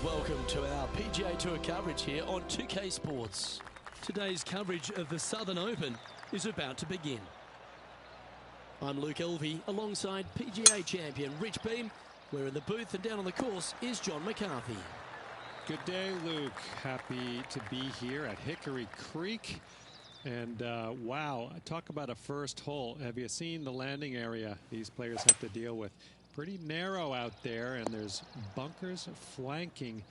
Welcome to our PGA Tour coverage here on 2K Sports. Today's coverage of the Southern Open is about to begin. I'm Luke Elvey alongside PGA champion Rich Beem. We're in the booth, and down on the course is John McCarthy. Good day, Luke. Happy to be here at Hickory Creek. And wow, talk about a first hole. Have you seen the landing area these players have to deal with? Pretty narrow out there, and there's bunkers flanking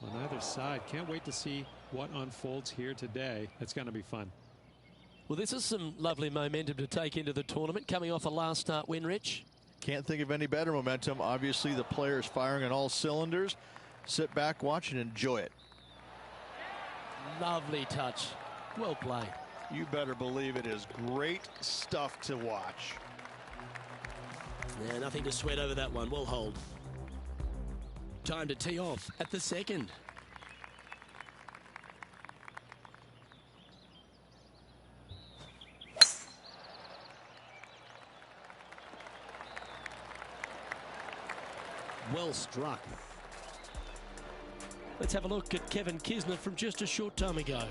on either side. Can't wait to see what unfolds here today. It's going to be fun. Well, this is some lovely momentum to take into the tournament, coming off a last start win, Rich. Can't think of any better momentum. Obviously, the players firing on all cylinders. Sit back, watch, and enjoy it. Lovely touch. Well played. You better believe it is great stuff to watch. Yeah, nothing to sweat over that one. We'll hold. Time to tee off at the second. Well struck. Let's have a look at Kevin Kisner from just a short time ago.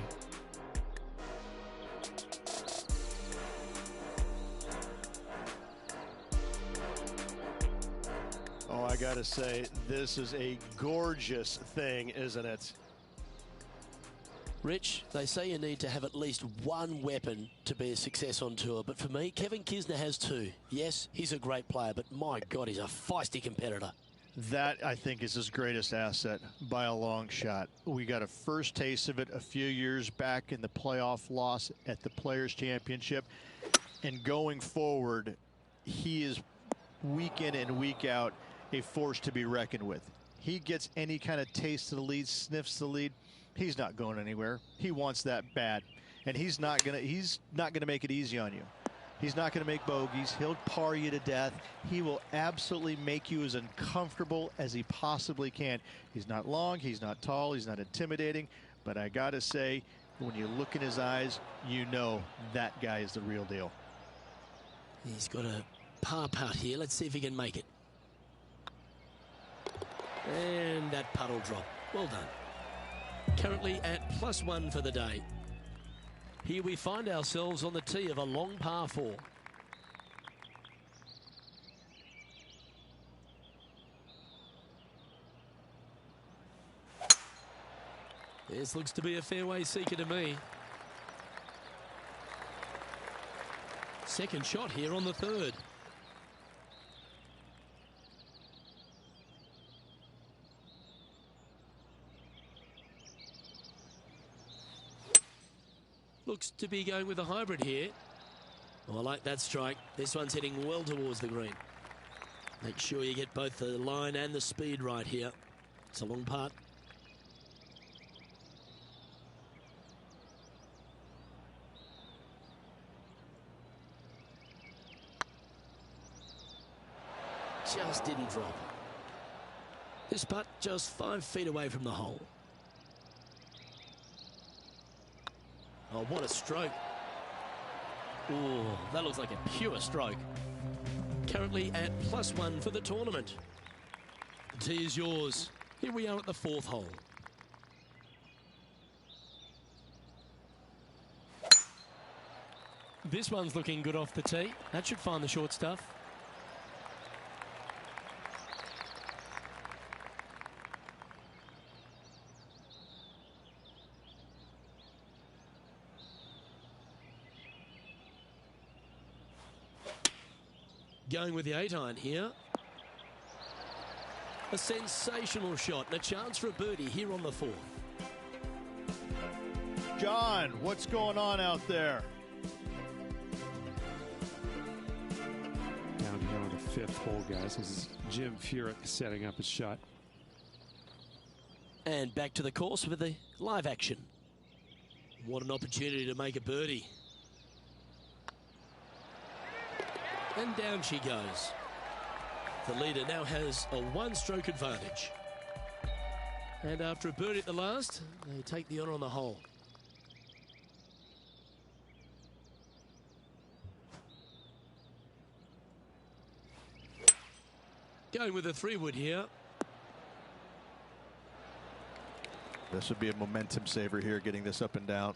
Oh, I gotta say, this is a gorgeous thing, isn't it? Rich, they say you need to have at least one weapon to be a success on tour, but for me, Kevin Kisner has two. Yes, he's a great player, but my God, he's a feisty competitor. That, I think, is his greatest asset by a long shot. We got a first taste of it a few years back in the playoff loss at the Players' Championship. And going forward, he is week in and week out a force to be reckoned with. He gets any kind of taste of the lead, sniffs the lead, he's not going anywhere. He wants that bad. And he's not gonna make it easy on you. He's not going to make bogeys. He'll par you to death. He will absolutely make you as uncomfortable as he possibly can. He's not long. He's not tall. He's not intimidating. But I got to say, when you look in his eyes, you know that guy is the real deal. He's got a par putt here. Let's see if he can make it. And that putt will drop. Well done. Currently at +1 for the day. Here we find ourselves on the tee of a long par 4. This looks to be a fairway seeker to me. Second shot here on the third. Looks to be going with a hybrid here. Oh, I like that strike. This one's heading well towards the green. Make sure you get both the line and the speed right here. It's a long putt. Just didn't drop. This putt just 5 feet away from the hole. Oh, what a stroke. Oh, that looks like a pure stroke. Currently at +1 for the tournament. The tee is yours. Here we are at the 4th hole. This one's looking good off the tee. That should find the short stuff. Going with the 8-iron here. A sensational shot and a chance for a birdie here on the 4th. John, what's going on out there? Down here on the 5th hole, guys. This is Jim Furyk setting up his shot. And back to the course with the live action. What an opportunity to make a birdie. And down she goes. The leader now has a 1-stroke advantage. And after a birdie at the last, they take the honour on the hole. Going with a 3-wood here. This would be a momentum saver here, getting this up and down.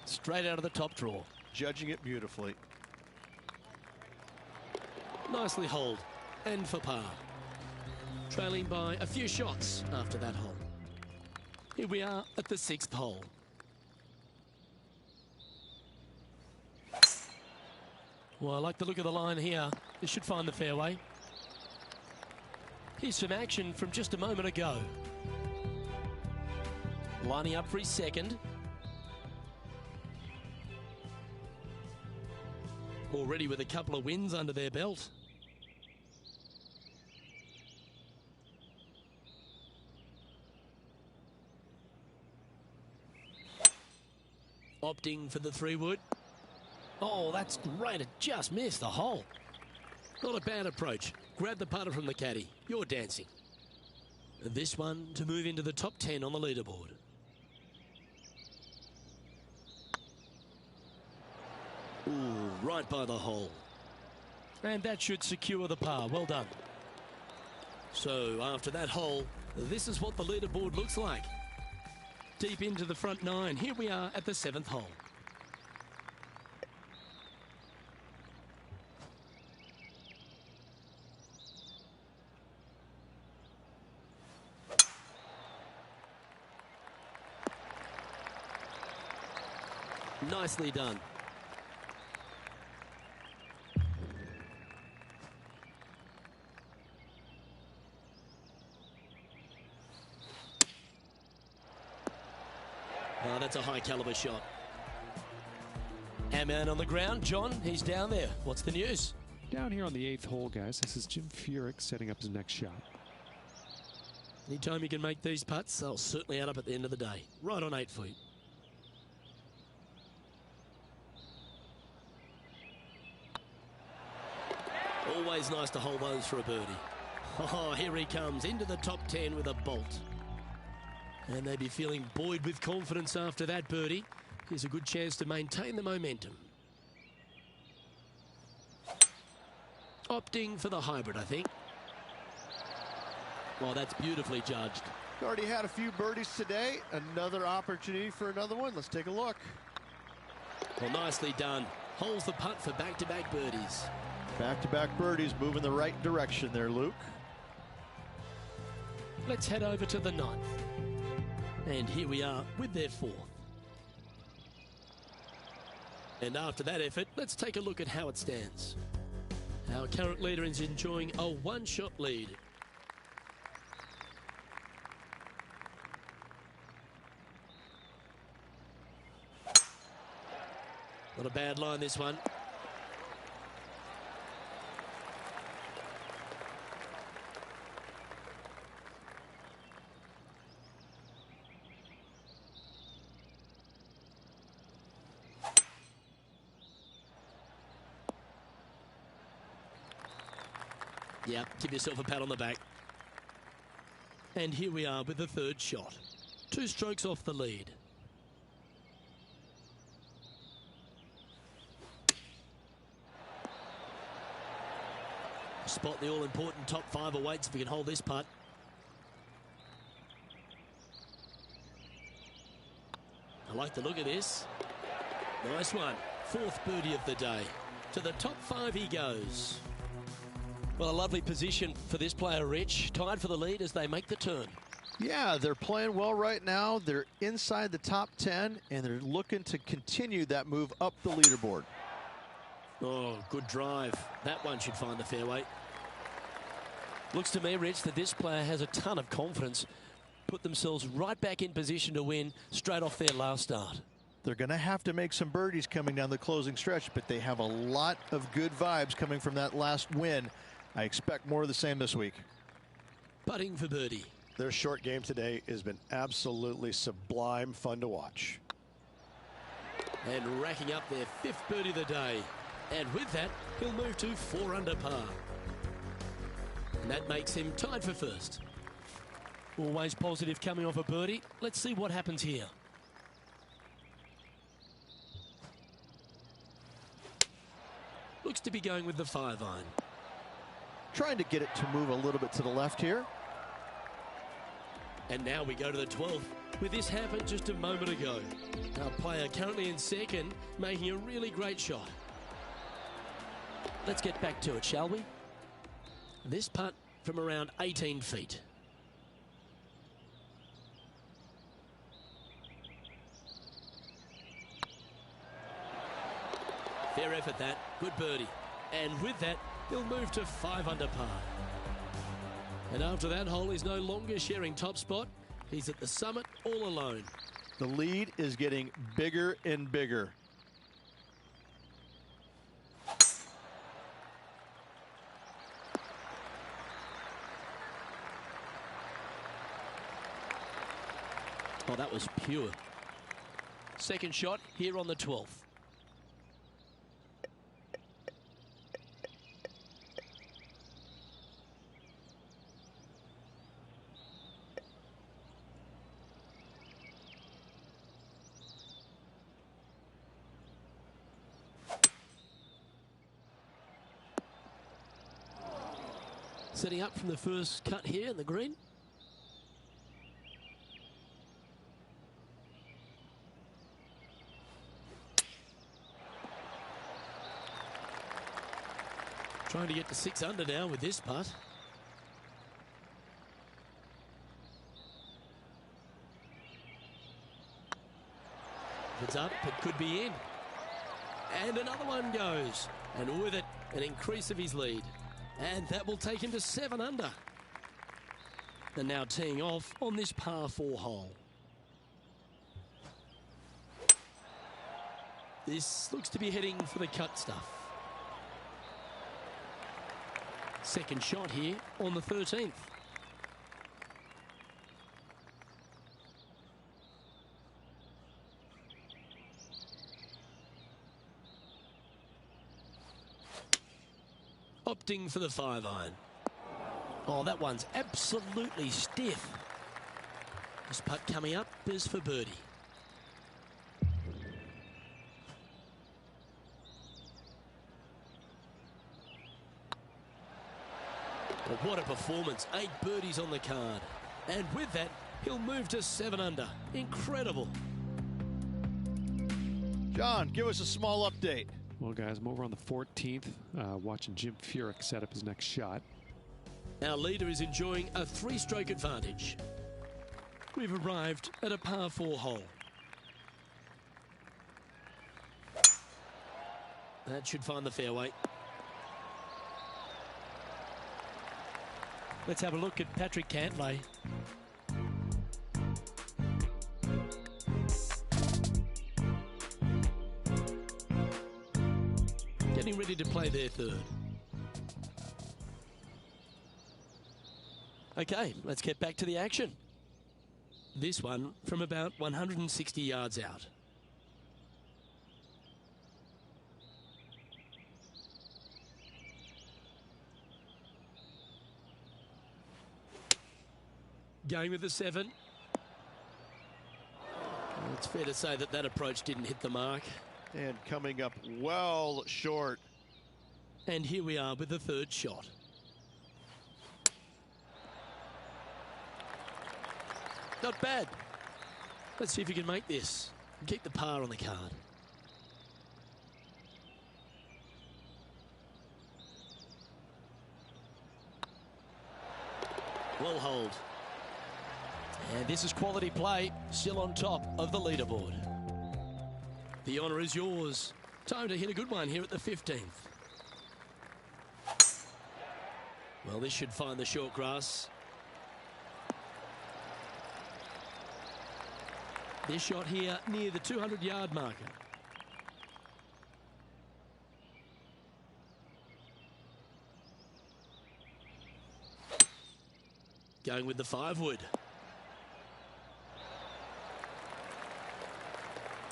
Straight out of the top drawer. Judging it beautifully. Nicely holed. And for par. Trailing by a few shots after that hole. Here we are at the 6th hole. Well, I like the look of the line here. This should find the fairway. Here's some action from just a moment ago. Lining up for his second. Already with a couple of wins under their belt. Opting for the 3-wood. Oh, that's great. It just missed the hole. Not a bad approach. Grab the putter from the caddy. You're dancing. This one to move into the top 10 on the leaderboard. Ooh, right by the hole. And that should secure the par. Well done. So after that hole, this is what the leaderboard looks like. Deep into the front 9. Here we are at the 7th hole. Nicely done. Oh, that's a high caliber shot. Our man on the ground, John, he's down there. What's the news? Down here on the 8th hole, guys, this is Jim Furyk setting up his next shot. Anytime you can make these putts, they'll certainly add up at the end of the day. Right on 8 feet. Always nice to hold those for a birdie. Oh, here he comes into the top 10 with a bolt. And they'd be feeling buoyed with confidence after that birdie. Here's a good chance to maintain the momentum. Opting for the hybrid, I think. Well, that's beautifully judged. Already had a few birdies today. Another opportunity for another one. Let's take a look. Well, nicely done. Holds the putt for back-to-back birdies. Back-to-back birdies, moving the right direction there, Luke. Let's head over to the 9th. And here we are with their 4th. And after that effort, let's take a look at how it stands. Our current leader is enjoying a 1-shot lead. Not a bad line, this one. Yeah, give yourself a pat on the back. And here we are with the 3rd shot. 2 strokes off the lead. Spot the all-important top 5 awaits if we can hold this putt. I like the look of this. Nice one. 4th birdie of the day. To the top 5 he goes. Well, a lovely position for this player, Rich. Tied for the lead as they make the turn. Yeah, they're playing well right now. They're inside the top 10, and they're looking to continue that move up the leaderboard. Oh, good drive. That one should find the fairway. Looks to me, Rich, that this player has a ton of confidence. Put themselves right back in position to win straight off their last start. They're going to have to make some birdies coming down the closing stretch, but they have a lot of good vibes coming from that last win. I expect more of the same this week. Putting for birdie. Their short game today has been absolutely sublime fun to watch. And racking up their 5th birdie of the day. And with that, he'll move to 4 under par. And that makes him tied for 1st. Always positive coming off a birdie. Let's see what happens here. Looks to be going with the 5-iron. Trying to get it to move a little bit to the left here. And now we go to the 12th, with this happened just a moment ago. Our player currently in second, making a really great shot. Let's get back to it, shall we? This putt from around 18 feet. Fair effort that, good birdie. And with that, he'll move to 5 under par. And after that hole, he's no longer sharing top spot. He's at the summit all alone. The lead is getting bigger and bigger. Oh, that was pure. Second shot here on the 12th. Setting up from the first cut here in the green. Trying to get to 6 under now with this putt. If it's up, it could be in. And another one goes. And with it, an increase of his lead. And that will take him to 7 under. And now teeing off on this par 4 hole. This looks to be heading for the cut stuff. Second shot here on the 13th. Opting for the 5-iron. Oh, that one's absolutely stiff. This putt coming up is for birdie. Well, what a performance. 8 birdies on the card. And with that, he'll move to 7 under. Incredible. John, give us a small update. Well, guys, I'm over on the 14th, watching Jim Furyk set up his next shot. Our leader is enjoying a 3-stroke advantage. We've arrived at a par 4 hole. That should find the fairway. Let's have a look at Patrick Cantlay. Getting ready to play their third. Okay, let's get back to the action. This one from about 160 yards out. Going with the 7. It's fair to say that that approach didn't hit the mark. And coming up well short. And here we are with the 3rd shot. Not bad. Let's see if you can make this. Keep the par on the card. Well hold. And this is quality play, still on top of the leaderboard. The honour is yours. Time to hit a good one here at the 15th. Well, this should find the short grass. This shot here near the 200-yard marker. Going with the 5-wood.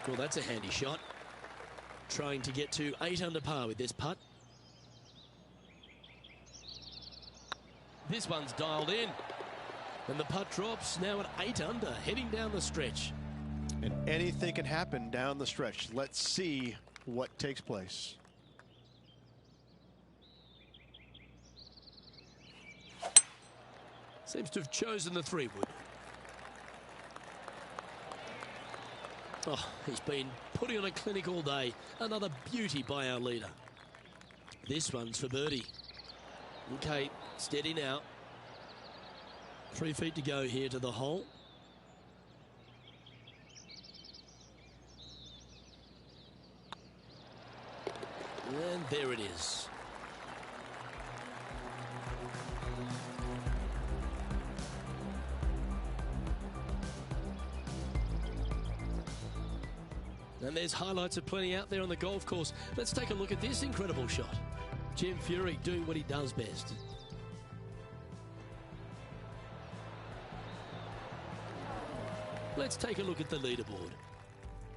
Well, that's a handy shot. Trying to get to 8 under par with this putt. This one's dialed in. And the putt drops now at 8 under, heading down the stretch. And anything can happen down the stretch. Let's see what takes place. Seems to have chosen the 3-wood. Oh, he's been putting on a clinic all day. Another beauty by our leader. This one's for birdie. Okay, steady now. 3 feet to go here to the hole. And there it is. And there's highlights aplenty out there on the golf course. Let's take a look at this incredible shot. Jim Furyk doing what he does best. Let's take a look at the leaderboard.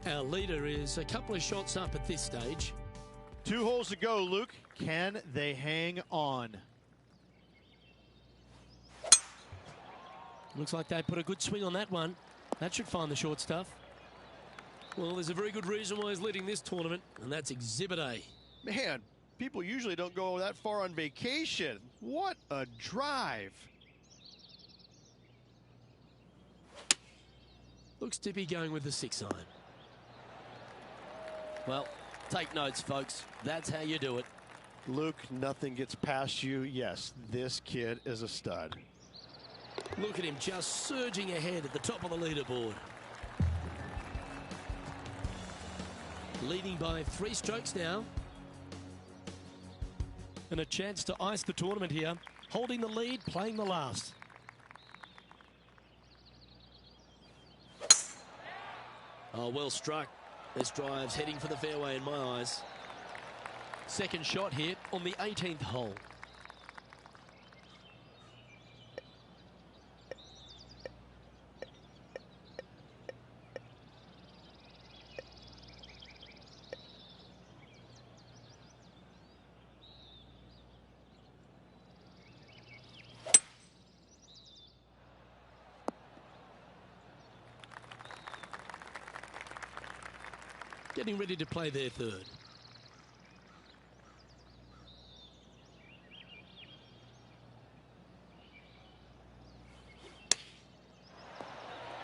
Our leader is a couple of shots up at this stage. 2 holes to go, Luke. Can they hang on? Looks like they put a good swing on that one. That should find the short stuff. Well, there's a very good reason why he's leading this tournament, and that's Exhibit A. Man, people usually don't go that far on vacation. What a drive. Looks to be going with the 6-iron. Well, take notes, folks. That's how you do it. Luke, nothing gets past you. Yes, this kid is a stud. Look at him just surging ahead at the top of the leaderboard. Leading by 3 strokes now. And a chance to ice the tournament here. Holding the lead, playing the last. Oh, well struck. This drive's heading for the fairway in my eyes. Second shot here on the 18th hole. Getting ready to play their third.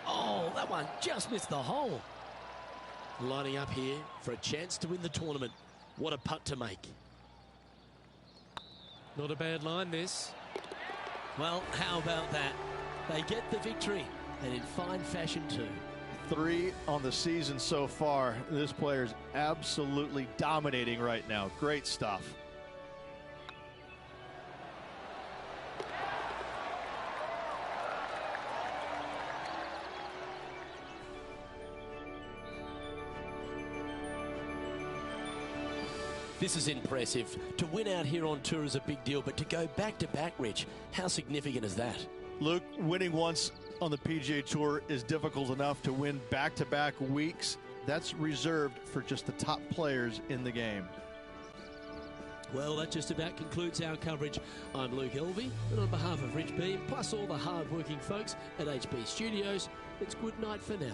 Oh, that one just missed the hole. Lining up here for a chance to win the tournament. What a putt to make. Not a bad line, this. Well, how about that? They get the victory, and in fine fashion too. 3 on the season so far. This player is absolutely dominating right now. Great stuff. This is impressive. To win out here on tour is a big deal, but to go back-to-back, Rich, how significant is that? Luke, winning once on the PGA Tour is difficult enough. To win back-to-back weeks, that's reserved for just the top players in the game. Well, that just about concludes our coverage. I'm Luke Elvey, and on behalf of Rich Beam, plus all the hard-working folks at HB Studios, it's good night for now.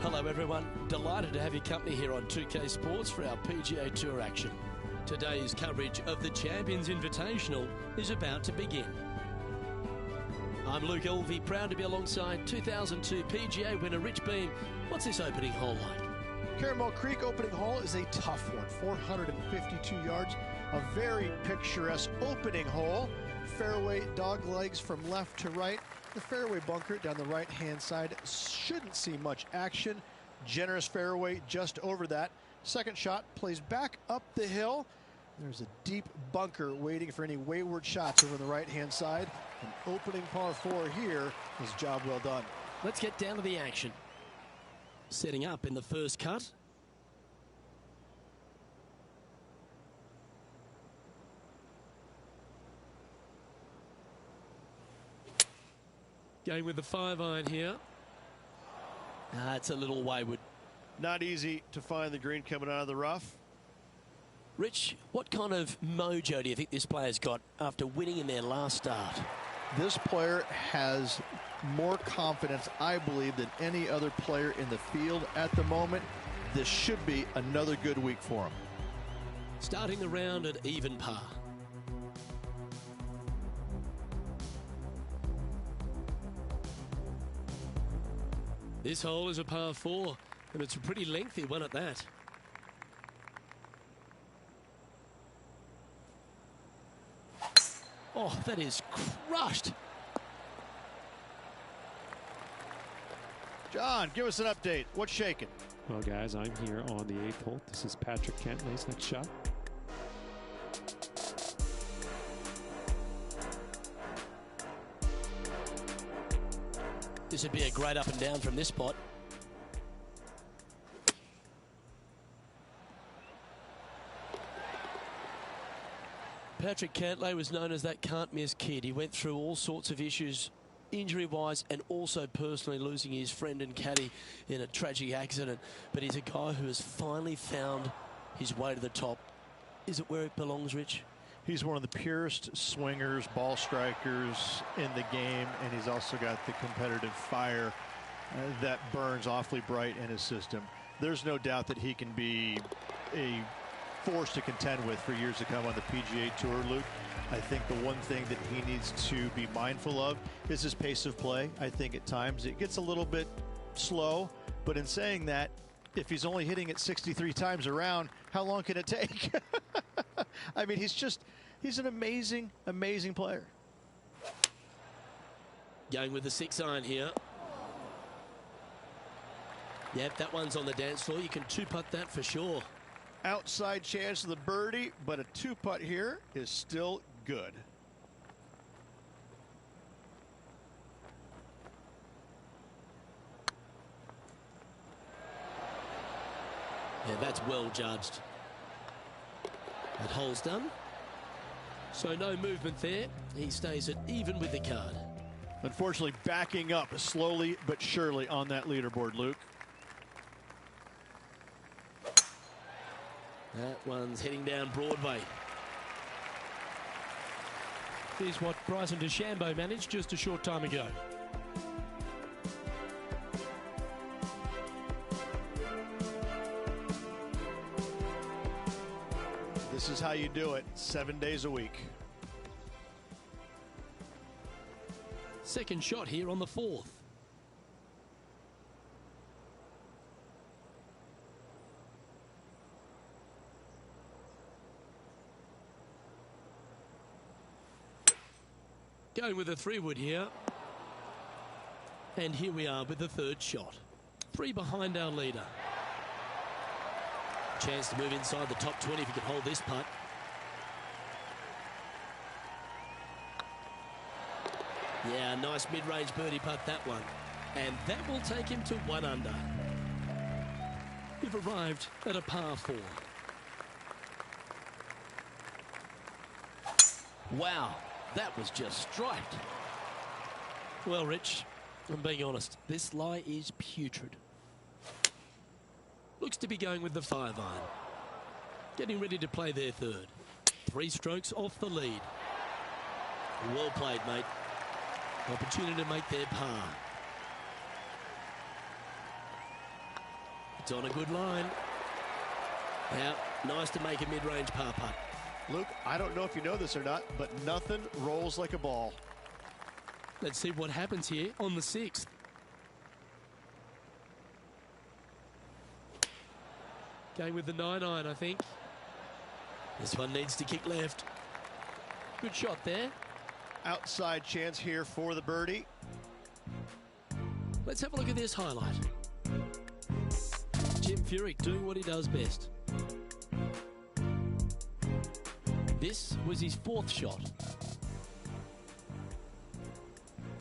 Hello everyone, delighted to have your company here on 2K Sports for our PGA Tour action. Today's coverage of the Champions Invitational is about to begin. I'm Luke Elvey, proud to be alongside 2002 PGA winner Rich Beam. What's this opening hole like? Caramel Creek opening hole is a tough one, 452 yards, a very picturesque opening hole. Fairway dog legs from left to right. The fairway bunker down the right-hand side shouldn't see much action. Generous fairway just over that. Second shot plays back up the hill. There's a deep bunker waiting for any wayward shots over the right-hand side. An opening par 4 here is job well done. Let's get down to the action. Setting up in the first cut. Going with the 5-iron here. It's a little wayward. Not easy to find the green coming out of the rough. Rich, what kind of mojo do you think this player's got after winning in their last start? This player has more confidence, I believe, than any other player in the field at the moment. This should be another good week for him. Starting the round at even par. This hole is a par 4, and it's a pretty lengthy one at that. Oh, that is crushed. John, give us an update. What's shaking? Well, guys, I'm here on the 8th hole. This is Patrick Cantlay's next shot. This would be a great up and down from this spot. Patrick Cantlay was known as that can't-miss kid. He went through all sorts of issues, injury-wise, and also personally losing his friend and caddy in a tragic accident. But he's a guy who has finally found his way to the top. Is it where it belongs, Rich? He's one of the purest swingers, ball strikers in the game, and he's also got the competitive fire that burns awfully bright in his system. There's no doubt that he can be a force to contend with for years to come on the PGA Tour, Luke. I think the one thing that he needs to be mindful of is his pace of play. I think at times it gets a little bit slow, but in saying that, if he's only hitting it 63 times around, how long can it take? I mean, he's an amazing, amazing player. Going with the 6-iron here. Yep, that one's on the dance floor. You can 2-putt that for sure. Outside chance of the birdie, but a 2-putt here is still good. Yeah, that's well judged. That hole's done. So no movement there. He stays at even with the card. Unfortunately, backing up slowly but surely on that leaderboard, Luke. That one's heading down Broadway. Here's what Bryson DeChambeau managed just a short time ago. This is how you do it, 7 days a week. Second shot here on the 4th. Going with a 3-wood here. And here we are with the 3rd shot. 3 behind our leader. Chance to move inside the top 20 if he can hold this putt. Yeah, nice mid-range birdie putt, that one. And that will take him to 1 under. We've arrived at a par 4. Wow, that was just striped. Well, Rich, I'm being honest, this lie is putrid. Looks to be going with the 5-iron. Getting ready to play their 3rd. 3 strokes off the lead. Well played, mate. Opportunity to make their par. It's on a good line. Now, nice to make a mid-range par putt. Luke, I don't know if you know this or not, but nothing rolls like a ball. Let's see what happens here on the 6th. Going with the 9-iron, I think. This one needs to kick left. Good shot there. Outside chance here for the birdie. Let's have a look at this highlight. Jim Furyk doing what he does best. This was his 4th shot.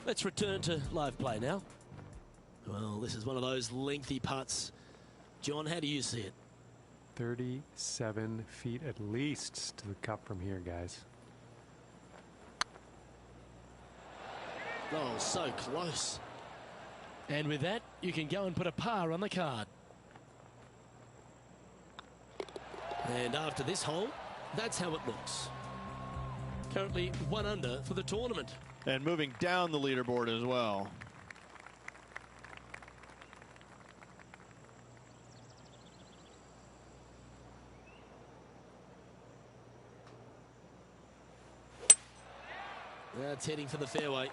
Let's return to live play now. Well, this is one of those lengthy putts. John, how do you see it? 37 feet at least to the cup from here, guys. Oh, so close. And with that, you can go and put a par on the card. And after this hole, that's how it looks. Currently 1 under for the tournament. And moving down the leaderboard as well. That's heading for the fairway.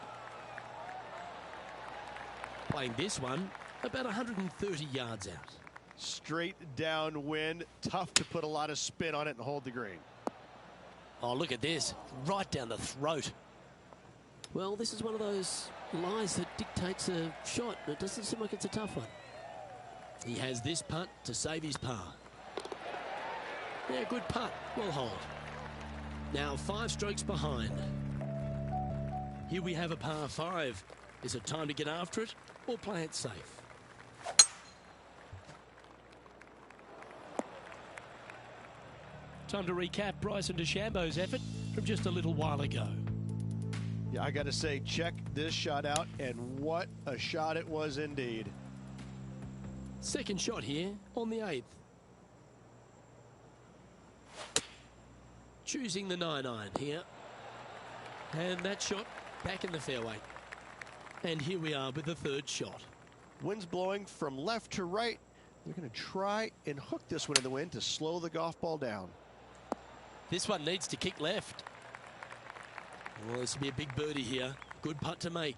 Playing this one about 130 yards out. Straight downwind. Tough to put a lot of spin on it and hold the green. Oh, look at this. Right down the throat. Well, this is one of those lies that dictates a shot. It doesn't seem like it's a tough one. He has this putt to save his par. Yeah, good putt. Well hold. Now 5 strokes behind. Here we have a par 5. Is it time to get after it or play it safe? Time to recap Bryson DeChambeau's effort from just a little while ago. Yeah, I got to say, check this shot out, and what a shot it was indeed. Second shot here on the 8th. Choosing the 9-iron here. And that shot back in the fairway. And here we are with the 3rd shot. Wind's blowing from left to right. They're going to try and hook this one in the wind to slow the golf ball down. This one needs to kick left. Well, this will be a big birdie here. Good putt to make.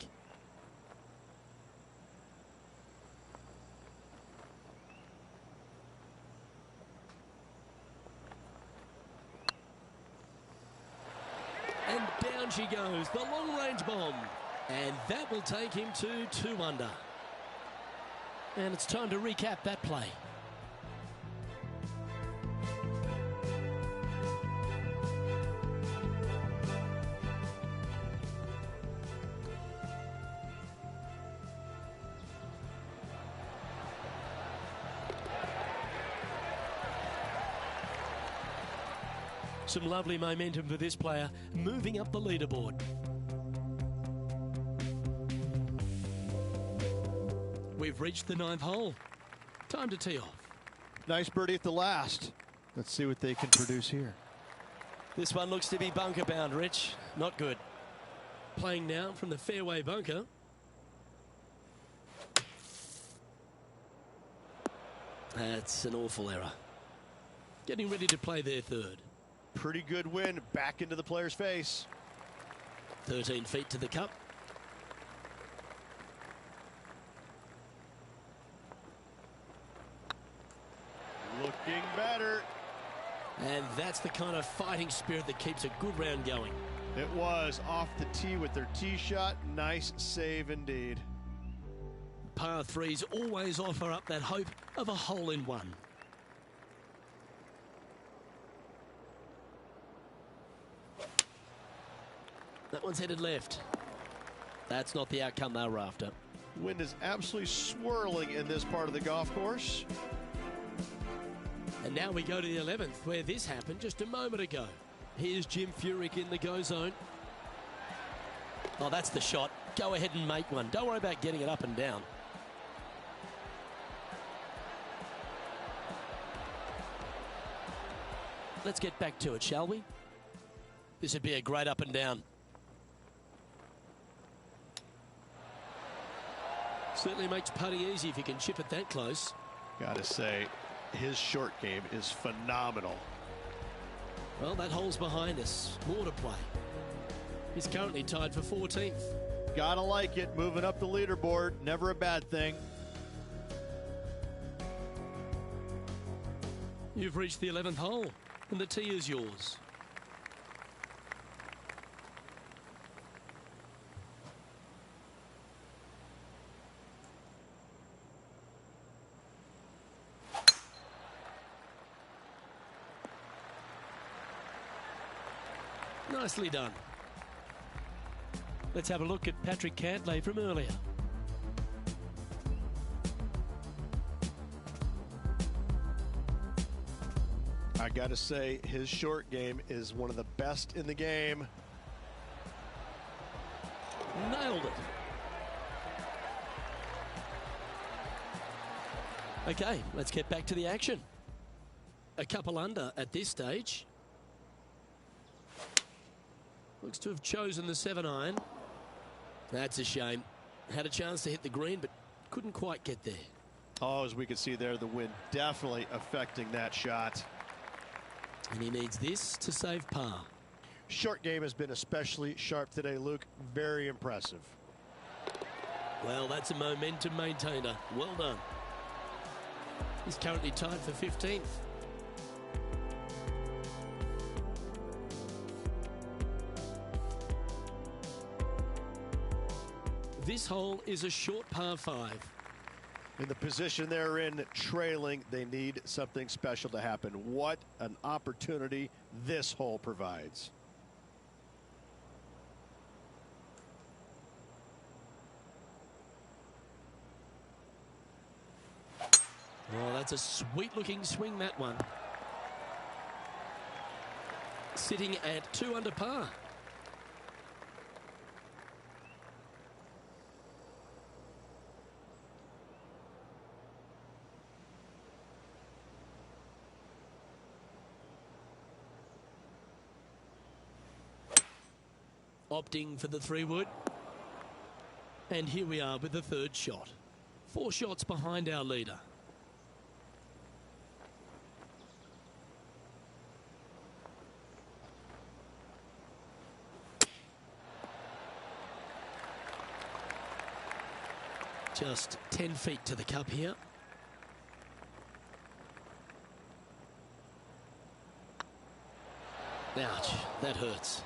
And down she goes, the long-range bomb. And that will take him to 2 under. And it's time to recap that play. Some lovely momentum for this player, moving up the leaderboard. We've reached the 9th hole. Time to tee off. Nice birdie at the last. Let's see what they can produce here. This one looks to be bunker bound, Rich. Not good. Playing now from the fairway bunker. That's an awful error. Getting ready to play their 3rd. Pretty good wind back into the player's face. 13 feet to the cup. Looking better. And that's the kind of fighting spirit that keeps a good round going. It was off the tee with their tee shot. Nice save indeed. Par 3s always offer up that hope of a hole-in-one. That one's headed left. That's not the outcome they were after. Wind is absolutely swirling in this part of the golf course. And now we go to the 11th, where this happened just a moment ago. Here's Jim Furyk in the go zone. Oh, that's the shot. Go ahead and make one. Don't worry about getting it up and down. Let's get back to it, shall we? This would be a great up and down. Certainly makes putting easy if you can chip it that close. Gotta say, his short game is phenomenal. Well, that hole's behind us. More to play. He's currently tied for 14th. Gotta like it, moving up the leaderboard, never a bad thing. You've reached the 11th hole, and the tee is yours. Nicely done. Let's have a look at Patrick Cantlay from earlier. I gotta say, his short game is one of the best in the game. Nailed it. Okay, let's get back to the action. A couple under at this stage. Looks to have chosen the 7-iron. That's a shame. Had a chance to hit the green, but couldn't quite get there. Oh, as we can see there, the wind definitely affecting that shot. And he needs this to save par. Short game has been especially sharp today, Luke. Very impressive. Well, that's a momentum maintainer. Well done. He's currently tied for 15th. This hole is a short par 5. In the position they're in, trailing, they need something special to happen. What an opportunity this hole provides. Oh, that's a sweet-looking swing, that one. Sitting at 2 under par. Opting for the 3-wood. And here we are with the third shot. 4 shots behind our leader. Just 10 feet to the cup here. Ouch, that hurts.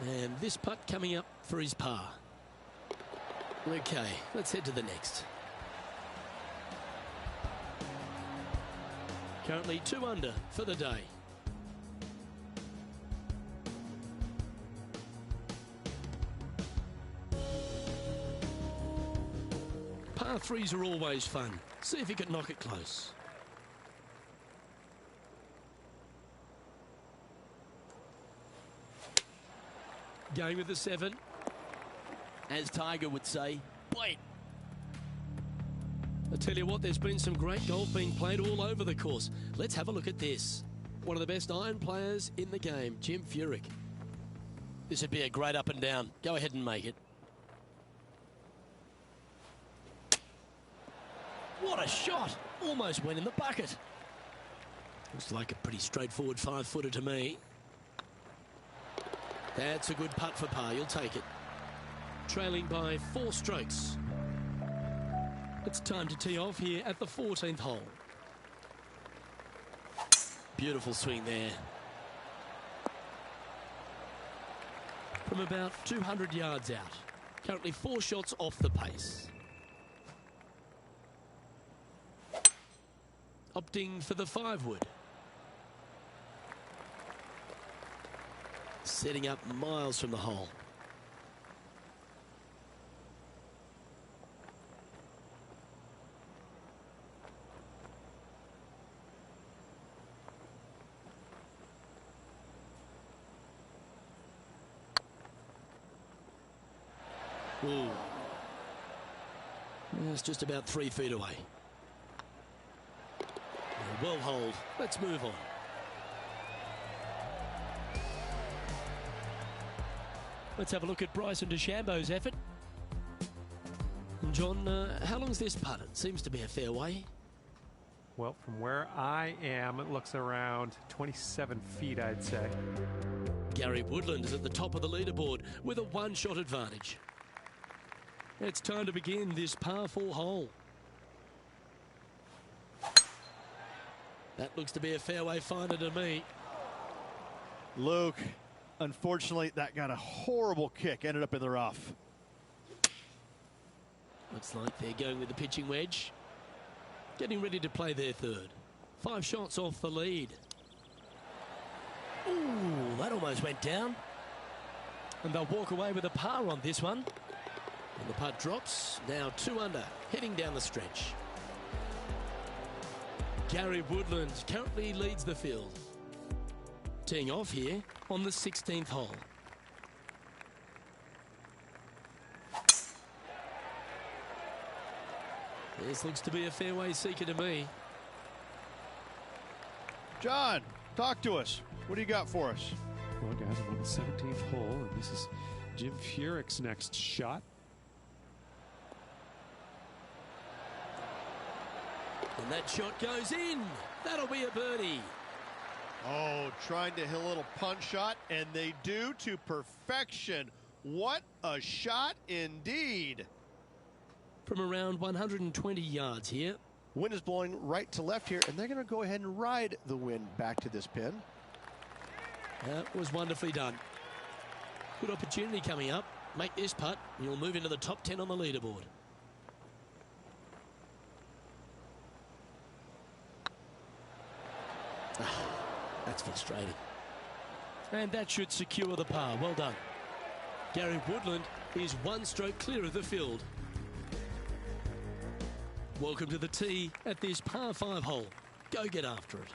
And this putt coming up for his par. Okay, let's head to the next. Currently 2 under for the day. Par 3s are always fun. See if you can knock it close. Going with the 7. As Tiger would say, wait. I tell you what, there's been some great golf being played all over the course. Let's have a look at this. One of the best iron players in the game, Jim Furyk. This would be a great up and down. Go ahead and make it. What a shot! Almost went in the bucket. Looks like a pretty straightforward 5-footer to me. That's a good putt for par. You'll take it. Trailing by 4 strokes. It's time to tee off here at the 14th hole. Beautiful swing there. From about 200 yards out. Currently 4 shots off the pace. Opting for the 5-wood. Setting up miles from the hole. Ooh. It's just about 3 feet away. Well hold. Let's move on. Let's have a look at Bryson DeChambeau's effort. And John, how long's this putt? It seems to be a fair way. Well, from where I am, it looks around 27 feet, I'd say. Gary Woodland is at the top of the leaderboard with a one-shot advantage. It's time to begin this par 4 hole. That looks to be a fairway finder to me. Luke, unfortunately, that got a horrible kick, ended up in the rough. Looks like they're going with the pitching wedge. Getting ready to play their third. 5 shots off the lead. Ooh, that almost went down. And they'll walk away with a par on this one. And the putt drops. Now 2 under, heading down the stretch. Gary Woodland currently leads the field. Teeing off here on the 16th hole. This looks to be a fairway seeker to me. John, talk to us. What do you got for us? Well, guys, I'm on the 17th hole, and this is Jim Furyk's next shot. And that shot goes in. That'll be a birdie. Oh, trying to hit a little punch shot, and they do to perfection. What a shot indeed. From around 120 yards here. Wind is blowing right to left here, and they're going to go ahead and ride the wind back to this pin. That was wonderfully done. Good opportunity coming up. Make this putt, and you'll move into the top 10 on the leaderboard. That's frustrating. And that should secure the par. Well done. Gary Woodland is 1 stroke clear of the field. Welcome to the tee at this par 5 hole. Go get after it.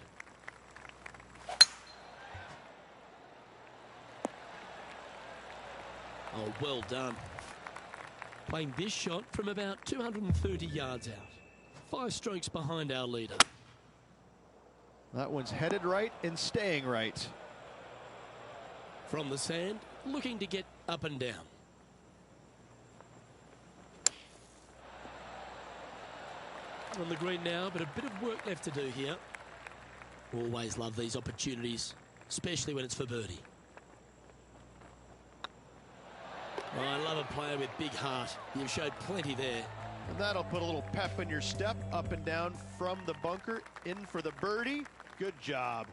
Oh, well done. Playing this shot from about 230 yards out. 5 strokes behind our leader. That one's headed right and staying right. From the sand, looking to get up and down. On the green now, but a bit of work left to do here. Always love these opportunities, especially when it's for birdie. Oh, I love a player with big heart. You've showed plenty there. And that'll put a little pep in your step, up and down from the bunker, in for the birdie. Good job.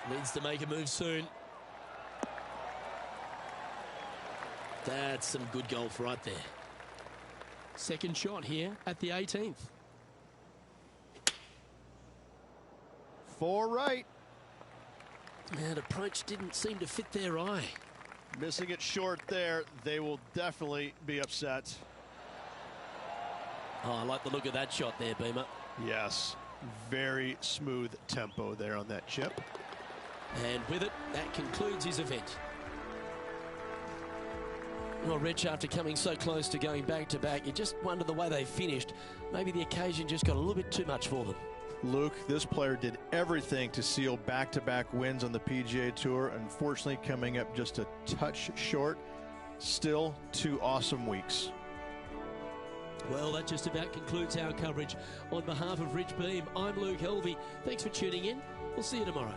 Needs to make a move soon. That's some good golf right there. Second shot here at the 18th. 4 right. And approach didn't seem to fit their eye. Missing it short there. They will definitely be upset. Oh, I like the look of that shot there, Beamer. Yes, very smooth tempo there on that chip. And with it, that concludes his event. Well, Rich, after coming so close to going back-to-back, you just wonder the way they finished. Maybe the occasion just got a little bit too much for them. Luke, this player did everything to seal back-to-back wins on the PGA Tour. Unfortunately, coming up just a touch short. Still 2 awesome weeks. Well, that just about concludes our coverage. On behalf of Rich Beam, I'm Luke Elvey. Thanks for tuning in. We'll see you tomorrow.